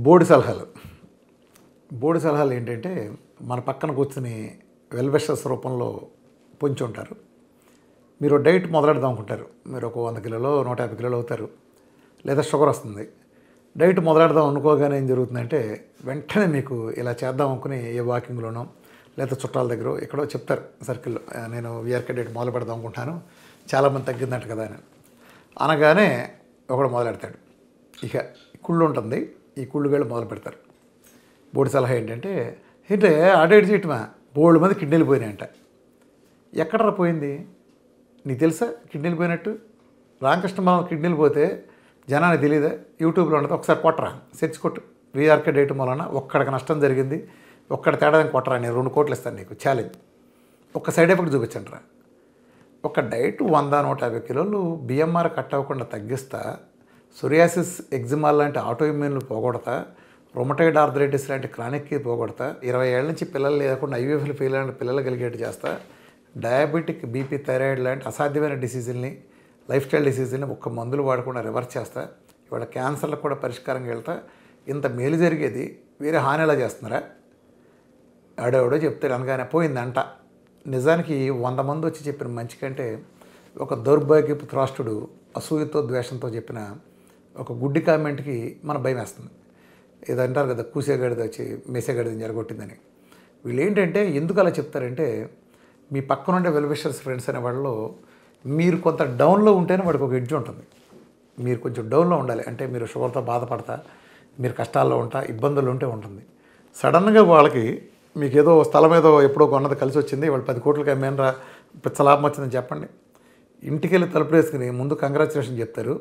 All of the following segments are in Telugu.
బోర్డు సలహాలు. బోర్డు సలహాలు ఏంటంటే, మన పక్కన కూర్చుని వెల్ విషర్స్ రూపంలో పొంచి ఉంటారు. మీరు డైట్ మొదలెడదాం అనుకుంటారు. మీరు ఒక 100 కిలోలో 150 కిలోలు అవుతారు, లేదా షుగర్ వస్తుంది. డైట్ మొదలెడదాం అనుకోగానే ఏం జరుగుతుందంటే, వెంటనే మీకు ఇలా చేద్దాం అనుకుని ఏ వాకింగ్లోనో లేదా చుట్టాల దగ్గర ఎక్కడో చెప్తారు సర్కిల్లో, నేను వీఆర్కే డైట్ మొదలు పెడదాం అనుకుంటాను, చాలామంది తగ్గిందంట కదా అని అనగానే ఒకడు మొదలెడతాడు. ఇక కుళ్ళు ఉంటుంది, ఈ కుళ్ళుగాళ్ళు మొదలు పెడతారు. బోర్డు సలహా ఏంటంటే ఆ డైట్ చేయటమా, బోల్డ్ మంది కిడ్నీలు పోయినాయంట. ఎక్కడరా పోయింది నీకు తెలుసా? కిడ్నీలు పోయినట్టు రామకృష్ణ మనం కిడ్నీలు పోతే జనానికి తెలియదా? యూట్యూబ్లో ఉండదు, ఒకసారి కొట్టరా, సెర్చ్ కొట్టు, వీఆర్కే డైట్ వలన ఒక్కడికి నష్టం జరిగింది, ఒక్కడి తేడా కొట్టరా, నేను 2 కోట్లు ఇస్తాను నీకు ఛాలెంజ్, ఒక్క సైడ్ ఎఫెక్ట్ చూపించండి రా. ఒక డైట్ 100-150 కిలోలు బిఎంఆర్ కట్ అవ్వకుండా తగ్గిస్తా, సోరియాసిస్, ఎగ్జిమా లాంటి ఆటోఇమ్యూన్లు పోగొడతా, రొమటైడ్ ఆర్థరైటిస్ లాంటి క్రానిక్కి పోగొడతా, 20 ఏళ్ళ నుంచి పిల్లలు లేకుండా ఐవీఎఫ్లు ఫెయిల్ అయిన పిల్లలు కలిగేట్టు చేస్తా, డయాబెటిక్, బీపీ, థైరాయిడ్ లాంటి అసాధ్యమైన డిసీజుల్ని, లైఫ్ స్టైల్ డిసీజుల్ని ఒక్క మందులు వాడకుండా రివర్స్ చేస్తా, ఇవాళ క్యాన్సర్లకు కూడా పరిష్కారంగా వెళ్తా, ఇంత మేలు జరిగేది వేరే హాని ఎలా చేస్తున్నారా? ఆడేవాడో చెప్తాడు అనగానే పోయిందంట. నిజానికి 100 మంది వచ్చి చెప్పిన మంచి కంటే ఒక దౌర్భాగ్యపు త్రాష్టుడు అసూయతో ద్వేషంతో చెప్పిన ఒక గుడ్డి కామెంట్కి మన భయం వేస్తుంది. ఏదంటారు కదా, కూసేగడిది వచ్చి మేసేగడిని జరగొట్టిందని. వీళ్ళు ఏంటంటే ఎందుకు అలా చెప్తారంటే, మీ పక్కనుండే వెల్ విషర్స్ ఫ్రెండ్స్ అనే వాళ్ళలో మీరు కొంత డౌన్లో ఉంటేనే వాడికి ఒక ఎడ్జ్ ఉంటుంది. మీరు కొంచెం డౌన్లో ఉండాలి అంటే, మీరు షుగర్తో బాధపడతా, మీరు కష్టాల్లో ఉంటా, ఇబ్బందులు ఉంటే ఉంటుంది. సడన్గా వాళ్ళకి మీకు ఏదో స్థలం ఏదో ఎప్పుడో కొన్నది కలిసి వచ్చింది, వాళ్ళు 10 కోట్లకి అమ్మేనరా, పిచ్చ లాభం వచ్చిందని చెప్పండి. ఇంటికి వెళ్ళి తలుపులు వేసుకుని ముందు కంగ్రాచులేషన్ చెప్తారు,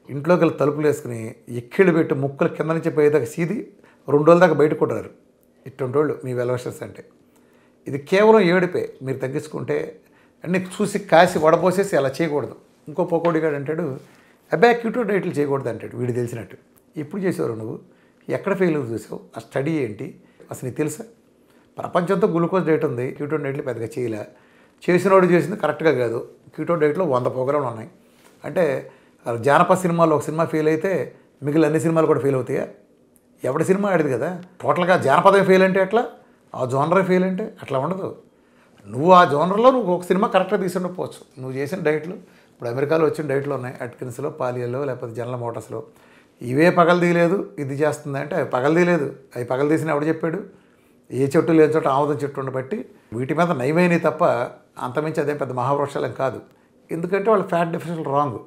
ఇంట్లోకి వెళ్ళి తలుపులు వేసుకుని ఎక్కిళ్ళు పెట్టి ముక్కలు కింద నుంచి పోయేదాకా సీది 2 రోజుల దాకా బయట కొట్టారు. ఇటువంటి వాళ్ళు మీ వెల్ విషర్స్ అంటే. ఇది కేవలం ఏడిపే. మీరు తగ్గించుకుంటే అన్నీ చూసి కాసి వడపోసేసి అలా చేయకూడదు. ఇంకో పొకోడిగాడు అంటాడు, అబ్బాయి క్యూటో డైట్లు చేయకూడదు అంటాడు, వీడు తెలిసినట్టు. ఎప్పుడు చేసేవారు నువ్వు? ఎక్కడ ఫెయిల్యూర్ చూసావు? ఆ స్టడీ ఏంటి అసలు నీకు తెలుసా? ప్రపంచంతో గ్లూకోజ్ డైట్ ఉంది, క్యూటో డైట్లు పెద్దగా చేయలే. చేసినోడు చేసింది కరెక్ట్గా కాదు. క్యూటో డైట్లో 100 ప్రోగ్రాంలు ఉన్నాయి. అంటే జానపద సినిమాలో ఒక సినిమా ఫెయిల్ అయితే మిగిలిన అన్ని సినిమాలు కూడా ఫెయిల్ అవుతాయా? ఎవడి సినిమా ఆడిది కదా. టోటల్గా జానపదం ఫెయిల్ అంటే ఎట్లా, ఆ జోనరే ఫెయిల్ అంటే అట్లా ఉండదు. నువ్వు ఆ జోనర్లో నువ్వు ఒక సినిమా కరెక్ట్గా తీసి ఉండకపోవచ్చు. నువ్వు చేసిన డైట్లు ఇప్పుడు అమెరికాలో వచ్చిన డైట్లు ఉన్నాయి, అట్కిన్స్లో, పాలియల్లో, లేకపోతే జనరల్ మోటార్స్లో. ఇవే పగలదీయలేదు, ఇది చేస్తుంది అంటే అవి పగలదీయలేదు. అవి పగలదీసిన ఎవడు చెప్పాడు? ఏ చెట్టు లేని చోట ఆముదం చెట్టు ఉండబట్టి వీటి మీద నయమైనవి తప్ప అంతమించి అదేం పెద్ద మహావృక్షాలేం కాదు. ఎందుకంటే వాళ్ళ ఫ్యాట్ డెఫినేషన్ రాంగ్.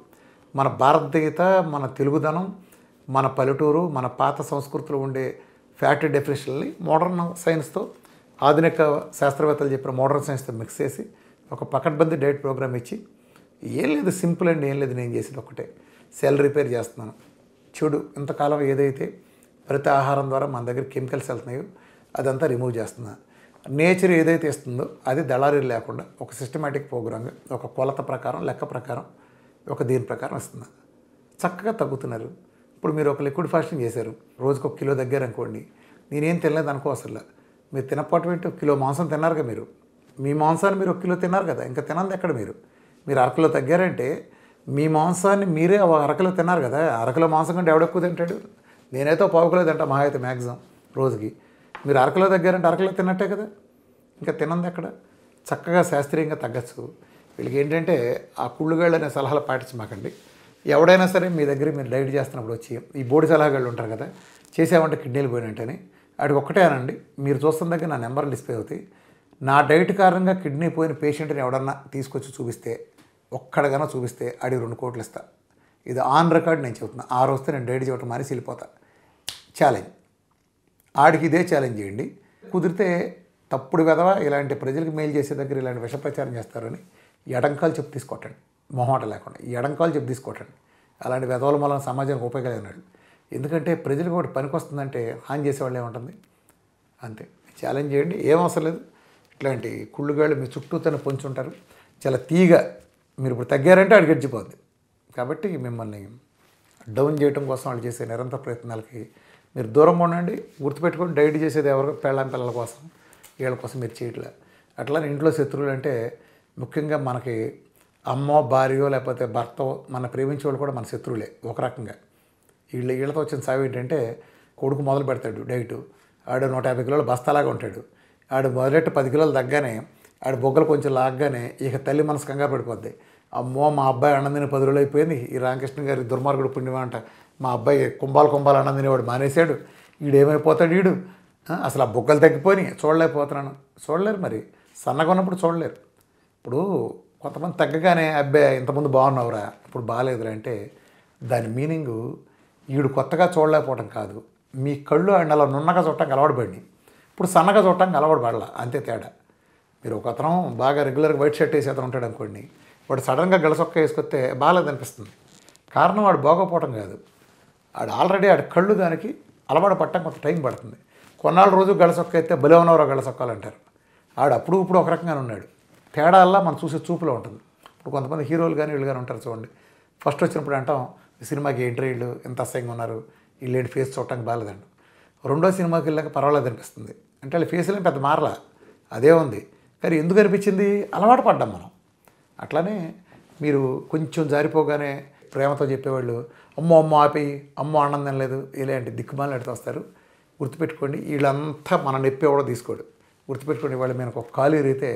మన భారతీయత, మన తెలుగుదనం, మన పల్లెటూరు, మన పాత సంస్కృతిలో ఉండే ఫ్యాట్ డెఫినేషన్ని మోడర్న్ సైన్స్తో, ఆధునిక శాస్త్రవేత్తలు చెప్పిన మోడర్న్ సైన్స్తో మిక్స్ చేసి ఒక పకడ్బందీ డైట్ ప్రోగ్రామ్ ఇచ్చి, ఏం లేదు, సింపుల్ అండి, ఏం లేదు, నేను చేసేది ఒకటే, సెల్ రిపేర్ చేస్తున్నాను. చెడు ఇంతకాలం ఏదైతే ప్రతి ఆహారం ద్వారా మన దగ్గర కెమికల్స్ వెళ్తున్నాయో అదంతా రిమూవ్ చేస్తున్నా. నేచర్ ఏదైతే ఇస్తుందో అది దళారీ లేకుండా ఒక సిస్టమేటిక్ ప్రోగ్రామ్గా, ఒక కొలత ప్రకారం, లెక్క ప్రకారం, ఒక దీని ప్రకారం ఇస్తున్నా. చక్కగా తగ్గుతున్నారు. ఇప్పుడు మీరు ఒక లిక్విడ్ ఫాస్టింగ్ చేశారు, రోజుకు 1 కిలో తగ్గారనుకోండి, నేనేం తినలేదు అనుకో, అసలు మీరు తినపాటు పెట్టి 1 కిలో మాంసం తిన్నారుగా. మీరు మీ మాంసాన్ని మీరు 1 కిలో తిన్నారు కదా, ఇంకా తినంది ఎక్కడ? మీరు 1 కిలో తగ్గారంటే మీ మాంసాన్ని మీరే 1 కిలో తిన్నారు కదా. 1 కిలో మాంసం కంటే ఎవడెక్కువ తింటాడు? నేనైతే 1/4 కిలో తింటా మహా అయితే మ్యాక్సిమం రోజుకి. మీరు 1 కిలో తగ్గారంటే 1 కిలో తిన్నట్టే కదా, ఇంకా తినంది ఎక్కడ? చక్కగా శాస్త్రీయంగా తగ్గచ్చు. వీళ్ళకి ఏంటంటే ఆ కుళ్ళుగాళ్ళు అనే సలహాలు పాటించమాకండి. ఎవడైనా సరే మీ దగ్గర మీరు డైట్ చేస్తున్నప్పుడు వచ్చి ఈ బోడి సలహాగాళ్ళు ఉంటారు కదా, చేసామంటే కిడ్నీలు పోయినట్టని, వాడికి ఒక్కటే అనండి, మీరు చూస్తున్న దగ్గర నా నెంబర్లు డిస్ప్లే అవుతాయి, నా డైట్ కారణంగా కిడ్నీ పోయిన పేషెంట్ని ఎవడన్నా తీసుకొచ్చి చూపిస్తే, ఒక్కడగానో చూపిస్తే ఆడి 2 కోట్లు ఇస్తా. ఇది ఆన్ రికార్డ్ నేను చెబుతున్నా. ఆ రోజుతో నేను డైట్ చేయటం మానేసి వెళ్ళిపోతా. ఛాలెంజ్. ఆడికి ఇదే ఛాలెంజ్ చేయండి. కుదిరితే తప్పుడు వెధవా ఇలాంటి ప్రజలకు మెయిల్ చేసే దగ్గర ఇలాంటి విష ప్రచారం చేస్తారని ఎడంకాలు చెప్పు తీసుకొట్టండి, మొహమాట లేకుండా ఎడంకాలు చెప్పు తీసుకొట్టండి. అలాంటి వెధవల వల్ల సమాజానికి ఉపయోగలేనాడు. ఎందుకంటే ప్రజలకు ఒకటి పనికి వస్తుందంటే హాని చేసేవాళ్ళు ఏముంటుంది, అంతే. ఛాలెంజ్ చేయండి, ఏం అవసరం లేదు. ఇట్లాంటి కుళ్ళుగాళ్ళు మీ చుట్టూతోనే పొంచుంటారు. చాలా తీగ మీరు ఇప్పుడు తగ్గారంటే ఆడికి గడిచిపోద్ది. కాబట్టి మిమ్మల్ని డౌన్ చేయడం కోసం వాళ్ళు చేసే నిరంతర ప్రయత్నాలకి మీరు దూరంగా ఉండండి. గుర్తుపెట్టుకొని డైట్ చేసేది ఎవరు? పిల్లల కోసం, వీళ్ళ కోసం మీరు చేయట్లే. అట్లా ఇంట్లో శత్రువులు అంటే ముఖ్యంగా మనకి అమ్మో, భార్యో, లేకపోతే భర్తో, మన ప్రేమించే వాళ్ళు కూడా మన శత్రువులే ఒక రకంగా. వీళ్ళతో వచ్చిన సాగు ఏంటంటే కొడుకు మొదలు పెడతాడు డైటు. ఆడు 150 కిలోలు బస్తాలాగా ఉంటాడు. ఆడు మొదలెట్టి 10 కిలోలు తగ్గానే ఆడు బొగ్గలు కొంచెం లాగ్గానే ఇక తల్లి మనసు కంగారు పడిపోద్ది. అమ్మో మా అబ్బాయి అన్నం తిని 10 రోజులు అయిపోయింది, ఈ రామకృష్ణ గారి దుర్మార్గుడు పుణ్యమంట, మా అబ్బాయి కుంభాలు అన్నం తినేవాడు మానేశాడు, ఈడేమైపోతాడు ఈడు, అసలు ఆ బొగ్గలు తగ్గిపోయి చూడలేకపోతున్నాను. చూడలేరు, మరి సన్నగా ఉన్నప్పుడు చూడలేరు. ఇప్పుడు కొంతమంది తగ్గగానే అబ్బాయి ఇంతకుముందు బాగున్నావురా ఇప్పుడు బాగాలేదురా అంటే దాని మీనింగు ఈడు కొత్తగా చూడలేకపోవటం కాదు, మీ కళ్ళు ఆయన అలా నున్నగా చూడటానికి అలవాటు పడినాయి, ఇప్పుడు సన్నగా చూడటానికి అలవాటు పడాల, అంతే తేడా. మీరు ఒక అతను బాగా రెగ్యులర్గా వైట్ షర్ట్ వేసి అతను ఉంటాడు అనుకోండి, వాడు సడన్గా గలసొక్క వేసుకొస్తే బాగాలేదనిపిస్తుంది. కారణం వాడు బాగోపోవటం కాదు, ఆల్రెడీ కళ్ళు దానికి అలవాటు పట్టడం కొంత టైం పడుతుంది. కొన్నాళ్ళు రోజు గలసొక్క అయితే భలే ఉన్నవరో గలసొక్కాలు అంటారు. అప్పుడు ఇప్పుడు ఒక రకంగానే ఉన్నాడు. తేడాల్లా మనం చూసే చూపులో ఉంటుంది. ఇప్పుడు కొంతమంది హీరోలు కానీ వీళ్ళు కానీ ఉంటారు చూడండి, ఫస్ట్ వచ్చినప్పుడు అంటాం ఈ సినిమాకి ఏంటి వీళ్ళు ఎంత అసహ్యంగా ఉన్నారు, వీళ్ళు ఏంటి ఫేస్ చూడటానికి బాగాలేదండి. రెండో సినిమాకి వెళ్ళాక పర్వాలేదు అనిపిస్తుంది. అంటే వాళ్ళ ఫేస్లో పెద్ద మారలా, అదే ఉంది. కానీ ఎందుకు అనిపించింది, అలవాటు పడ్డాం మనం. అట్లానే మీరు కొంచెం జారిపోగానే ప్రేమతో చెప్పేవాళ్ళు అమ్మో ఆపేయి, అమ్మో అన్నం తినలేదు, ఇలాంటి దిక్కుమాలని ఎడుతూ వస్తారు. గుర్తుపెట్టుకోండి, వీళ్ళంతా మన నొప్పి ఎవడో తీసుకోడు. గుర్తుపెట్టుకోండి, వాళ్ళు మనకు ఒక కాలు ఎరిగితే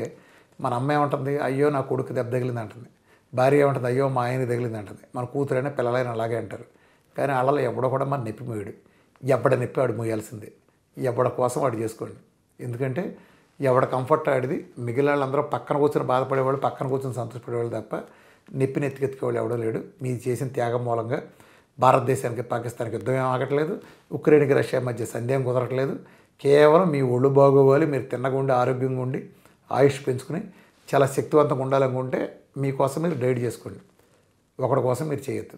మన అమ్మ ఏమంటుంది, అయ్యో నా కొడుకు దెబ్బ తగిలింది అంటుంది. భార్య ఏమంటుంది, అయ్యో మా ఆయన తగిలింది అంటుంది. మన కూతురైనా పిల్లలైనా అలాగే అంటారు. కానీ వాళ్ళలో ఎవడో కూడా మన నొప్పి మోయడు. ఎవడ నొప్పి వాడు మోయాల్సిందే. ఎవడ కోసం వాడు చేసుకోండి. ఎందుకంటే ఎవడ కంఫర్ట్ ఆడిది. మిగిలిన వాళ్ళందరూ పక్కన కూర్చొని బాధపడేవాళ్ళు, పక్కన కూర్చొని సంతోషపడేవాళ్ళు తప్ప నొప్పిని ఎత్తికెత్తుకేవాళ్ళు ఎవడో లేడు. మీరు చేసిన త్యాగం మూలంగా భారతదేశానికి పాకిస్తాన్కి యుద్ధం ఏం ఆగట్లేదు, ఉక్రెయిన్కి రష్యా మధ్య సందేహం కుదరట్లేదు. కేవలం మీ ఒళ్ళు బాగోవాలి, మీరు తిన్నగా ఉండి ఆరోగ్యంగా ఉండి ఆయుష్ పెంచుకుని చాలా శక్తివంతంగా ఉండాలనుకుంటే మీకోసం మీరు డైట్ చేసుకోండి. ఒకడి కోసం మీరు చేయొద్దు.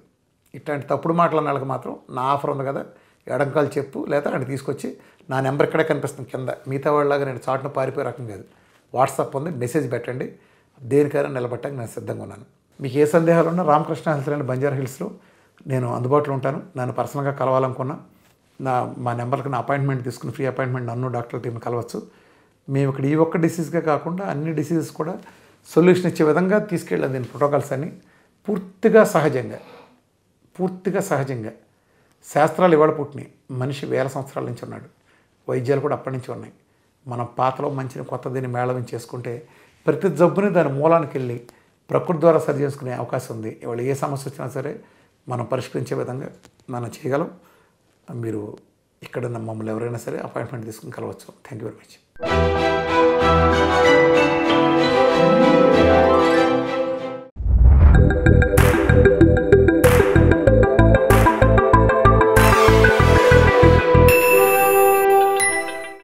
ఇట్లాంటి తప్పుడు మాటలు అన్న వాళ్ళకి మాత్రం నా ఆఫర్ ఉంది కదా, ఎడంకాలు చెప్పు, లేదా నన్ను తీసుకొచ్చి నా నెంబర్ ఇక్కడే కనిపిస్తుంది కింద. మిగతా వాళ్ళలాగా నేను చాటును పారిపోయే రకం కాదు. వాట్సాప్ ఉంది, మెసేజ్ పెట్టండి, దేనికైనా నిలబట్టడానికి నేను సిద్ధంగా ఉన్నాను. మీకు ఏ సందేహాలు ఉన్నా రామకృష్ణ హెల్త్ లైన్ బంజారా హిల్స్లో నేను అందుబాటులో ఉంటాను. నన్ను పర్సనల్గా కలవాలనుకున్నా మా నెంబర్కి నా అపాయింట్మెంట్ తీసుకుని ఫ్రీ అపాయింట్మెంట్ నన్ను డాక్టర్ టీంని కలవచ్చు. మేము ఇక్కడ ఈ ఒక్క డిసీజ్గా కాకుండా అన్ని డిసీజెస్ కూడా సొల్యూషన్ ఇచ్చే విధంగా తీసుకెళ్ళాను. దీని ప్రోటోకాల్స్ అన్ని పూర్తిగా సహజంగా శాస్త్రాలు ఇవాళ పుట్టినాయి. మనిషి వేల సంవత్సరాల నుంచి ఉన్నాడు, వైద్యాలు కూడా అప్పటి నుంచి ఉన్నాయి. మనం పాతలో మంచిని కొత్తదిని మేళవం చేసుకుంటే ప్రతి జబ్బుని దాని మూలానికి వెళ్ళి ప్రకృతి ద్వారా సరి చేసుకునే అవకాశం ఉంది. ఇవాళ ఏ సమస్య వచ్చినా సరే మనం పరిష్కరించే విధంగా మనం చేయగలం. మీరు ఇక్కడ మమ్మల్ని ఎవరైనా సరే అపాయింట్మెంట్ తీసుకుని కలవచ్చు. Thank you very much.